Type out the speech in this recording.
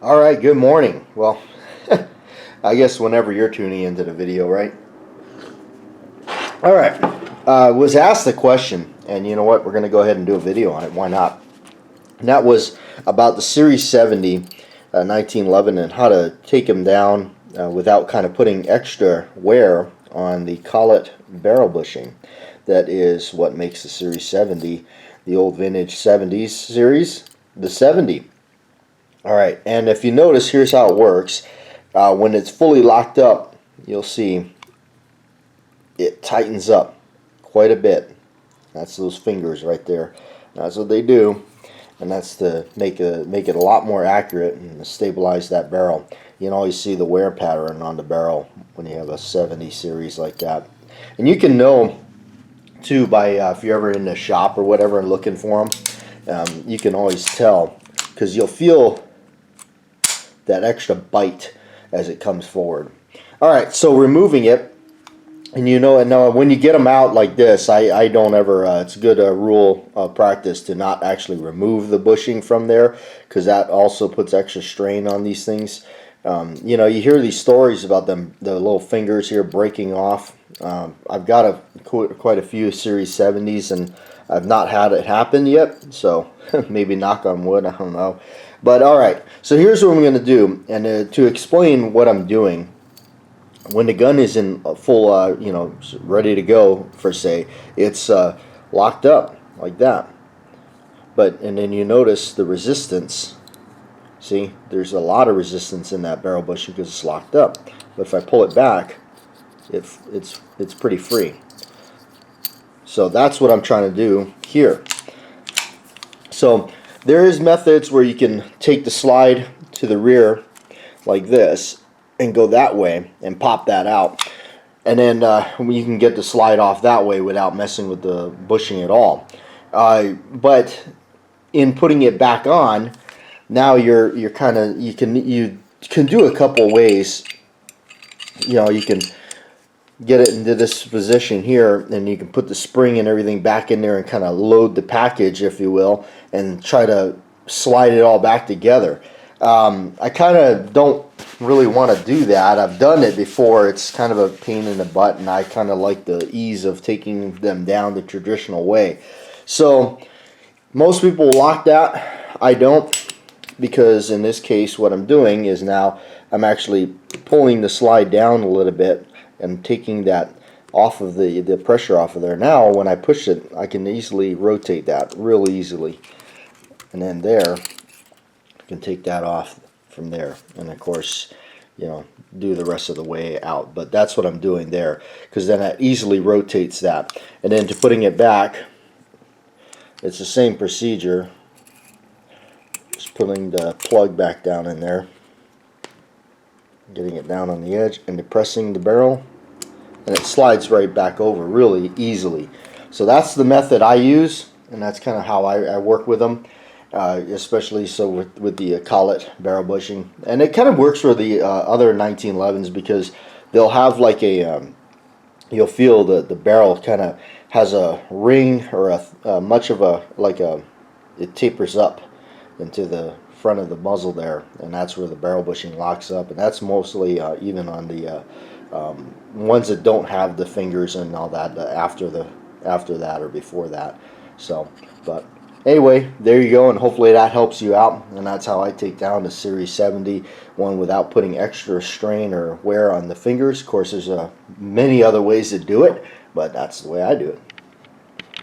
All right, good morning. Well, I guess whenever you're tuning into the video, right? All right, was asked the question, and you know what? We're going to go ahead and do a video on it. Why not? And that was about the Series 70 1911 and how to take them down without kind of putting extra wear on the collet barrel bushing. That is what makes the Series 70, the old vintage 70s series, the 70. Alright, and if you notice, here's how it works. When it's fully locked up, you'll see it tightens up quite a bit. That's those fingers right there. That's what they do, and that's to make it a lot more accurate and stabilize that barrel. You can always see the wear pattern on the barrel when you have a 70 series like that. And you can know too by if you're ever in the shop or whatever and looking for them, you can always tell because you'll feel that extra bite as it comes forward. Alright, so removing it, and you know, and when you get them out like this, I don't ever, it's a good rule of practice to not actually remove the bushing from there, because that also puts extra strain on these things. You know, you hear these stories about them, the little fingers here breaking off. I've got quite a few Series 70s, and I've not had it happen yet, so maybe knock on wood, I don't know. But alright, so here's what I'm going to do, and to explain what I'm doing, when the gun is in full, you know, ready to go, per se, it's locked up like that. And then you notice the resistance. See, there's a lot of resistance in that barrel bushing because it's locked up. But if I pull it back, it's pretty free. So that's what I'm trying to do here. So there is methods where you can take the slide to the rear like this and go that way and pop that out, and then you can get the slide off that way without messing with the bushing at all. But in putting it back on, now you're kind of you can do a couple ways. You know, you can get it into this position here, and you can put the spring and everything back in there and kind of load the package, if you will, and try to slide it all back together. I kind of don't really want to do that. I've done it before. It's kind of a pain in the butt, and I kind of like the ease of taking them down the traditional way. So most people lock that. I don't, because in this case what I'm doing is now I'm actually pulling the slide down a little bit and taking that off of the pressure off of there. Now when I push it, I can easily rotate that real easily, and then there I can take that off from there, and of course, you know, do the rest of the way out. But that's what I'm doing there, because then that easily rotates that. And then to putting it back, it's the same procedure. Just putting the plug back down in there, getting it down on the edge and depressing the barrel, and it slides right back over really easily. So that's the method I use, and that's kind of how I work with them, especially so with the collet barrel bushing. And it kind of works for the other 1911s, because they'll have like a you'll feel the barrel kind of has a ring, or much of a it tapers up into the front of the muzzle there, and that's where the barrel bushing locks up. And that's mostly even on the ones that don't have the fingers and all that, after that or before that. So, but anyway, there you go, and hopefully that helps you out. And that's how I take down the Series 70 one without putting extra strain or wear on the fingers. Of course, there's many other ways to do it, but that's the way I do it.